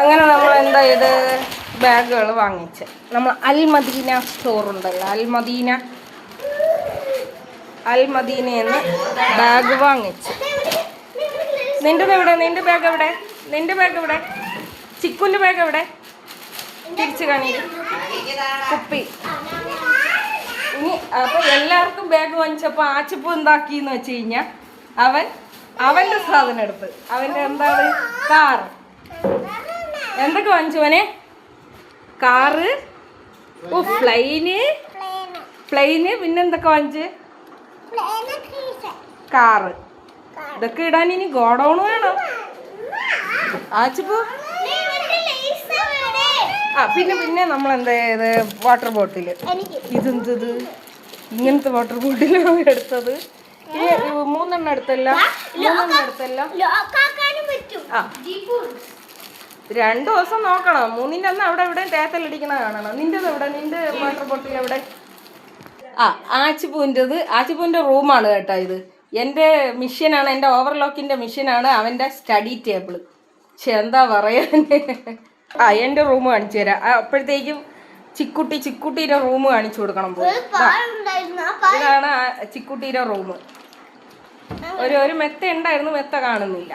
അങ്ങനെ നമ്മൾ എന്താ ചെയ്ത് ബാഗുകൾ വാങ്ങിച്ച് നമ്മൾ അൽ മദീന സ്റ്റോർ ഉണ്ടല്ലോ അൽ മദീനയെന്ന് ബാഗ് വാങ്ങിച്ച്. നിന്റെ ബാഗ് എവിടെ ചിക്കുൻ്റെ ബാഗ് എവിടെ? തിരിച്ച് കാണില്ല കുപ്പി. ഇനി അപ്പൊ എല്ലാവർക്കും ബാഗ് വാങ്ങിച്ചപ്പോൾ ആച്ചിപ്പൂ എന്താക്കിന്ന് വെച്ച് കഴിഞ്ഞാൽ അവന്റെ സാധനം എടുത്ത് അവന്റെ എന്താണ് കാറ്. എന്തൊക്കെ വാങ്ങിച്ചു മോനെ? കാറ്, പ്ലെയിന്, പിന്നെന്തൊക്കെ വാങ്ങിച്ച്? കാറ്. ഇതൊക്കെ ഇടാൻ ഇനി ഗോഡൗൺ വേണം. ആച്ചിപ്പൂ പിന്നെ നമ്മൾ എന്താ ചെയ്ത് വാട്ടർ ബോട്ടിൽ. ഇതെന്തത് ഇങ്ങനത്തെ വാട്ടർ ബോട്ടിലാണ് എടുത്തത്. മൂന്നെണ്ണം എടുത്തല്ല. 2 ദിവസം നോക്കണം. 3ൻ്റെ അന്ന് അവിടെ ഇവിടെ തേത്തലടിക്കണ കാണണം. നിന്റെ വാട്ടർ ബോട്ടിൽ എവിടെ? ആച്ചിപ്പൂവിൻ്റെ റൂമാണ് കേട്ടോ ഇത്. എൻ്റെ മിഷ്യനാണ്, എൻ്റെ ഓവർലോക്കിൻ്റെ മിഷ്യനാണ് അവൻ്റെ സ്റ്റഡി ടേബിൾ. പക്ഷെ എന്താ പറയാൻ, എൻ്റെ റൂം കാണിച്ചു തരാം. അപ്പോഴത്തേക്കും ചിക്കുട്ടീൻ്റെ റൂം കാണിച്ചു കൊടുക്കണം. ഇതാണ് ചിക്കുട്ടീൻ്റെ റൂം. ഒരു മെത്ത ഉണ്ടായിരുന്നു, മെത്ത കാണുന്നില്ല.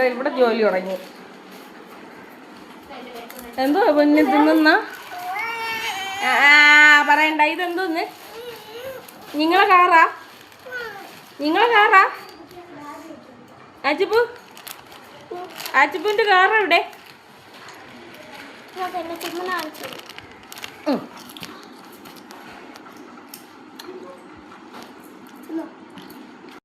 ഇവിടെ ജോലി തുടങ്ങി. എന്തോ പൊന്നു തിന്നുന്ന പറയണ്ട. ഇതെന്തോന്ന്? നിങ്ങളെ കാറാ ആച്ചിപ്പൂൻ്റെ കാർ എവിടെ?